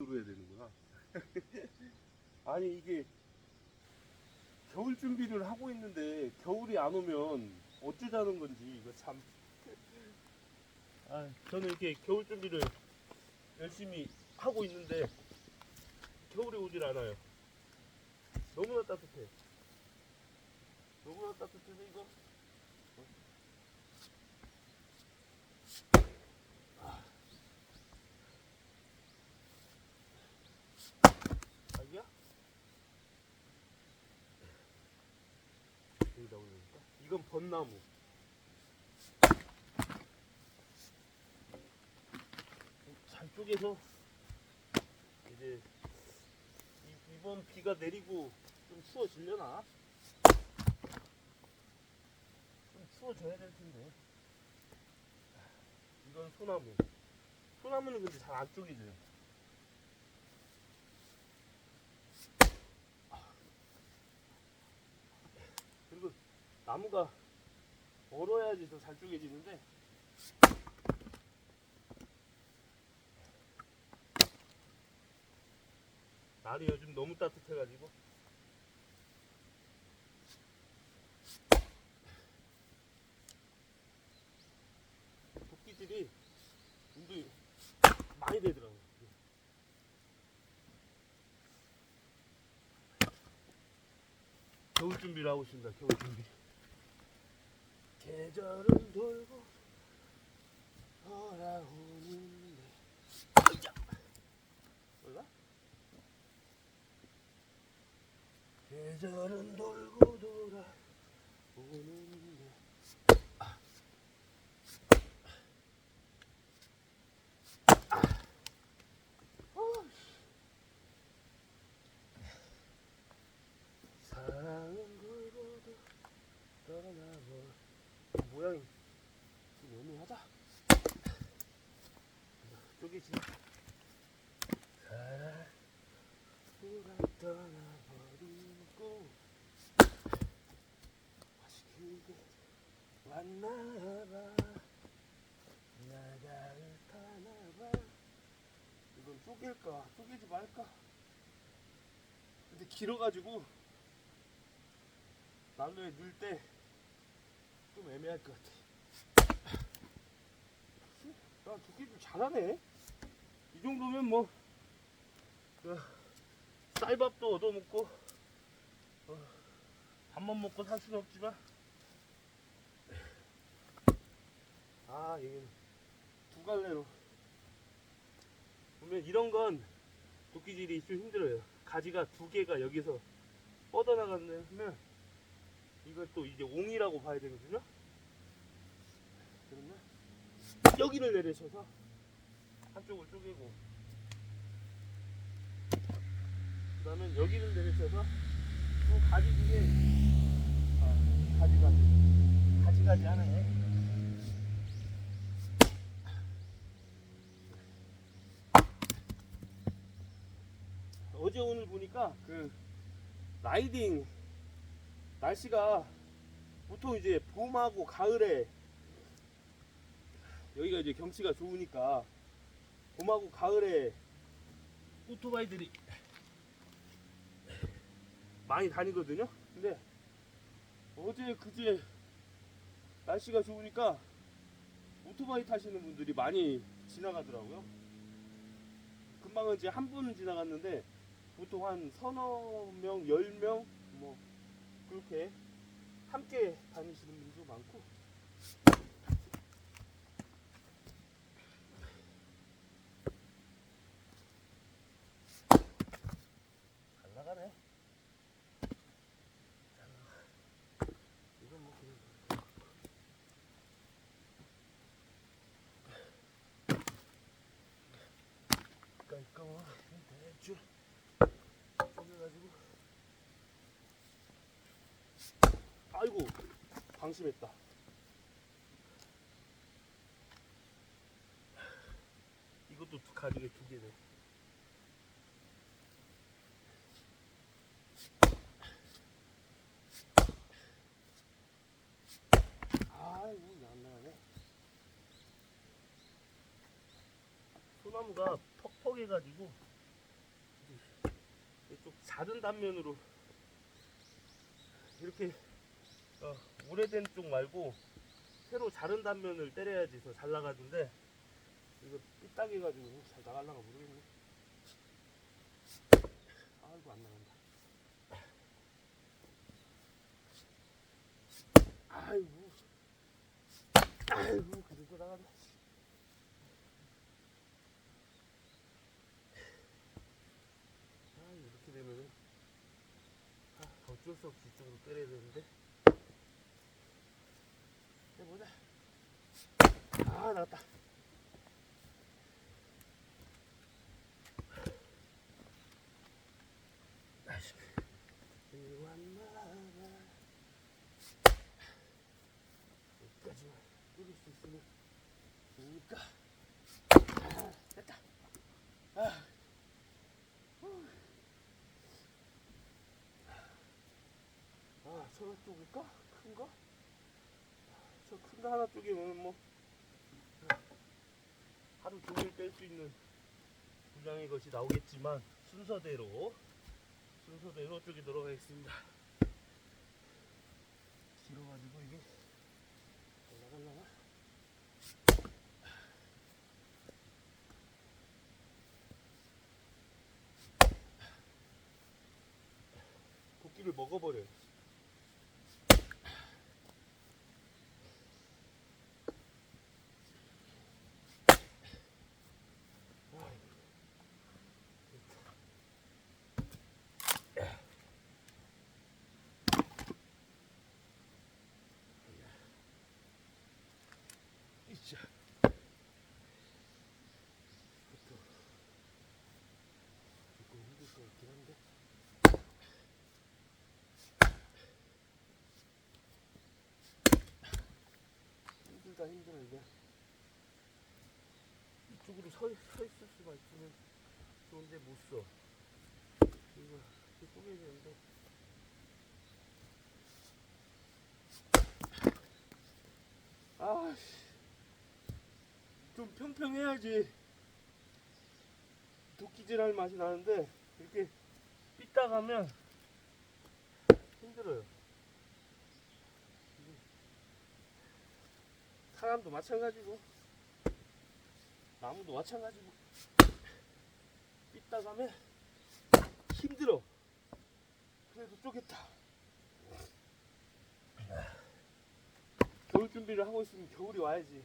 누르야 되는구나. 아니 이게 겨울 준비를 하고 있는데 겨울이 안 오면 어쩌자는 건지 이거 참. 저는 이렇게 겨울 준비를 열심히 하고 있는데 겨울이 오질 않아요. 너무나 따뜻해. 너무나 따뜻해서 이거. 자기야? 여기다 올려줄까? 이건 벚나무. 잘 쪼개서 이제 이번 비가 내리고 좀 추워지려나? 좀 추워져야 될 텐데. 이건 소나무. 소나무는 근데 잘 안 쪼개져요. 그리고 나무가 얼어야지 더 잘 쪼개지는데 날이 요즘 너무 따뜻해가지고 도끼들이 운동이 많이 되더라고요. 겨울 준비를 하고 있습니다. 겨울 준비. 계절은 돌고 돌아오는데. 어이자. 몰라? 계절은 돌고 돌아오는데. 사랑은 돌고도 떠나고. 모양이 좀 애매하다. 쪼개지. 사랑 누가 떠나버리고 맛있게 왔나봐. 나가을 타나봐. 이건 쪼갤까 쪼개지 말까. 근데 길어가지고 난로에 넣을 때 좀 애매할 것 같아. 나 도끼질 잘하네. 이 정도면 뭐 쌀밥도 얻어먹고 밥만 먹고 살 수는 없지만 이게 두 갈래로 보면 이런 건 도끼질이 좀 힘들어요. 가지가 두 개가 여기서 뻗어나가면 이걸 또 이제 옹이라고 봐야 되거든요. 그러면 여기를 내려쳐서 한쪽을 쪼개고 그 다음에 여기를 내려쳐서 또 가지 중에 가지가지 하네. 어제 오늘 보니까 그 라이딩 날씨가 보통 이제 봄하고 가을에 여기가 이제 경치가 좋으니까 봄하고 가을에 오토바이들이 많이 다니거든요. 근데 어제 그제 날씨가 좋으니까 오토바이 타시는 분들이 많이 지나가더라고요. 금방은 이제 한 분 지나갔는데 보통 한 서너 명, 10명 뭐 그렇게 함께 다니시는 분도 많고. 잘 나가네. 이건 뭐 그냥 깔끔하게 대충 쪼개가지고. 아이고 방심했다. 이것도 가지가 두 개네. 아이고 안 나가네. 소나무가 퍽퍽해가지고 자른 단면으로 이렇게 오래된 쪽 말고 새로 자른 단면을 때려야지 더 잘 나가는데 이거 삐딱해가지고 잘 나갈라가 모르겠네. 아이고 안 나간다. 아이고 그래도 나가네. 이렇게 되면은 어쩔 수 없이 이쪽으로 때려야 되는데 해보자. 나갔다. 여기까지만 뚫을 수 있으면 좋으니까. 됐다. 저거 쪽일까? 큰가? 저 큰 거 하나 쪽이면 뭐 하루 종일 뺄 수 있는 분량의 것이 나오겠지만 순서대로 쪽에 들어가겠습니다. 길어가지고 이게 올라가려나? 도끼를 먹어버려요. 이자. 조금 힘들 것 같긴 한데. 힘들어 이게. 이쪽으로 서 있을 수가 있으면 좋은데 못 서. 이거 쪼개야 되는데. 좀 평평해야지 도끼질할 맛이 나는데 이렇게 삐딱하면 힘들어요. 사람도 마찬가지고 나무도 마찬가지고 삐딱하면 힘들어. 그래도 쪼갰다. 겨울 준비를 하고 있으면 겨울이 와야지.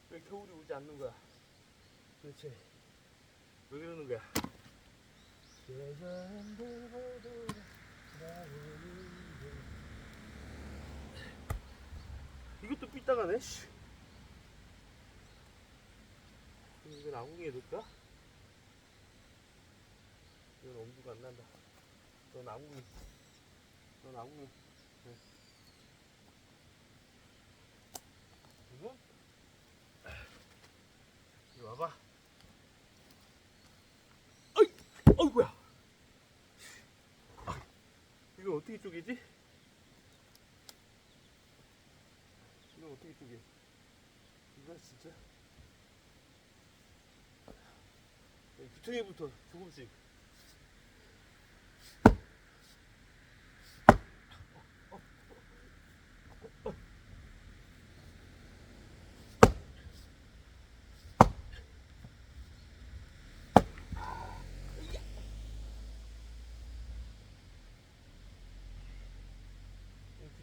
왜 겨울이 오지 않는 거야? 도대체 왜 그러는 거야? 이것도 삐딱하네. 이건 아궁이에 넣을까? 이건 엄두가 안 난다. 넌 아궁이. 네. 이거? 이리 와봐. 어이구야. 이건 어떻게 쪼개지? 이건 어떻게 쪼개? 이거 진짜. 구청에부터 조금씩.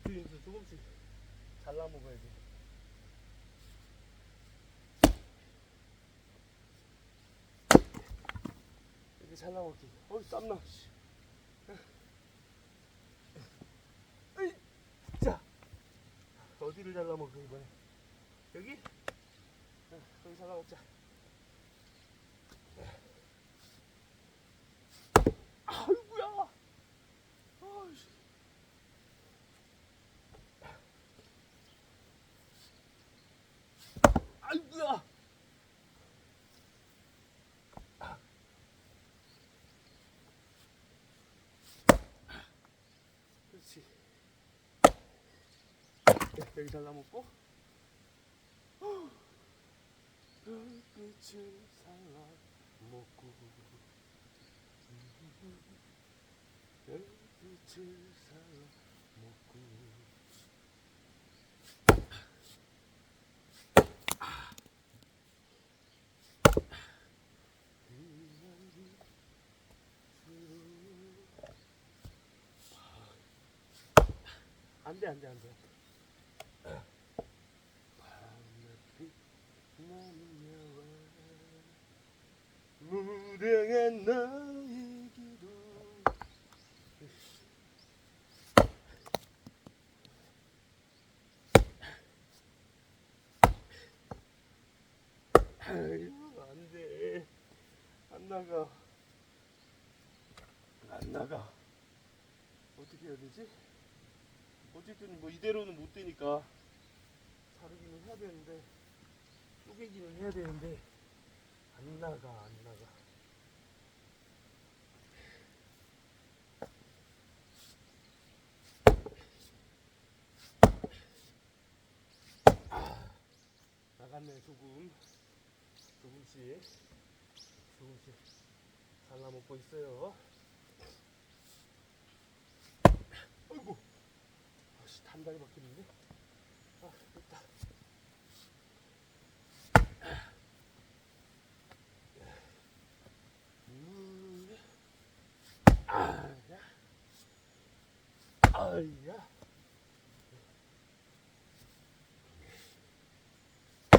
구청에부터 조금씩 잘라 먹어야지. 이렇게 잘라 먹기. 땀나. 자, 어디를 잘라 먹어 이번에? 여기? 여기 잘라 먹자. 아이고야. 아이고야. 그렇지. 여기 잘라 먹고. 끝을 잘라 먹고. 꽃을 사 먹고 안돼 안돼 안돼 밤낮빛 나는 여와 무량한 나의 기도 아유 안돼 안 나가 안 나가 어떻게 해야 되지? 어쨌든 뭐 이대로는 못 되니까 자르기는 해야 되는데 쪼개기는 해야 되는데 안 나가 안 나가 나갔네 조금씩 잘라 먹고 있어요. 아이고 아씨 단단히 박혔는데 아 됐다 아야 아야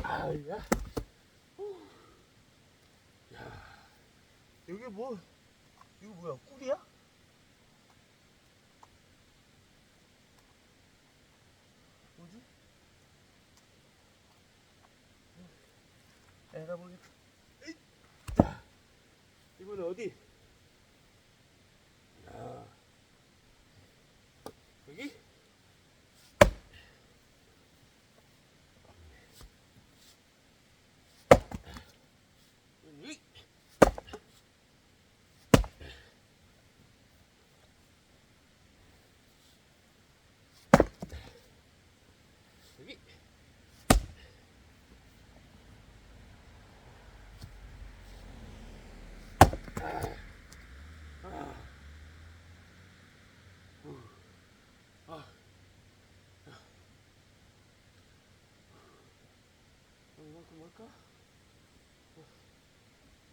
아야 야 여기 뭐 이거 뭐야 꿀이야? 뭐지? 에라 모르겠다 이번에 어디? 야 여기? 여기? 여기? 이만큼 할까?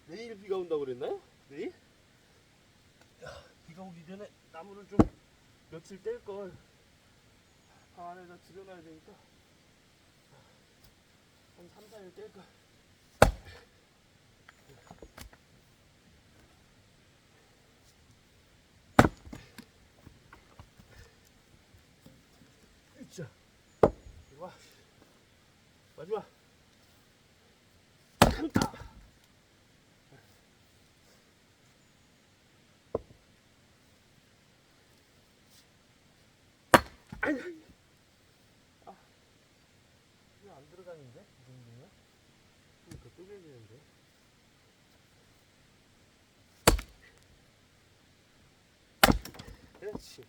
내일 비가 온다고 그랬나요? 내일? 야, 비가 오기 전에 나무를 좀 며칠 뗄걸. 방 안에다 들여놔야 되니까 한 3, 4일 뗄걸. 으쌰. 이리 와. 마지막. 간다. 아니. 아, 이거 안 들어가는데? 이 정도면? 더 쪼개지는데? 그렇지.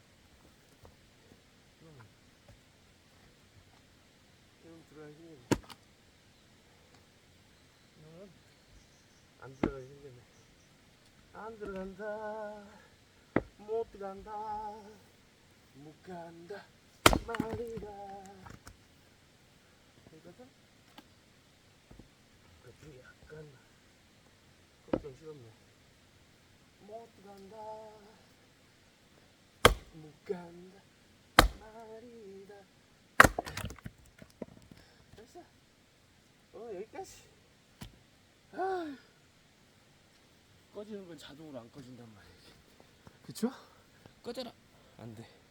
이건 들어가기 힘들네. 이거는 안 들어가기 힘들네. 안 들어간다. 못 들어간다. 못 간다. 말이다. 이것은 그쪽이 약간 걱정스럽네. 못 들어간다. 못 간다. 말이다. 됐어. 여기까지. 아, 꺼지는 건 자동으로 안 꺼진단 말이지. 그쵸? 꺼져라. 안 돼.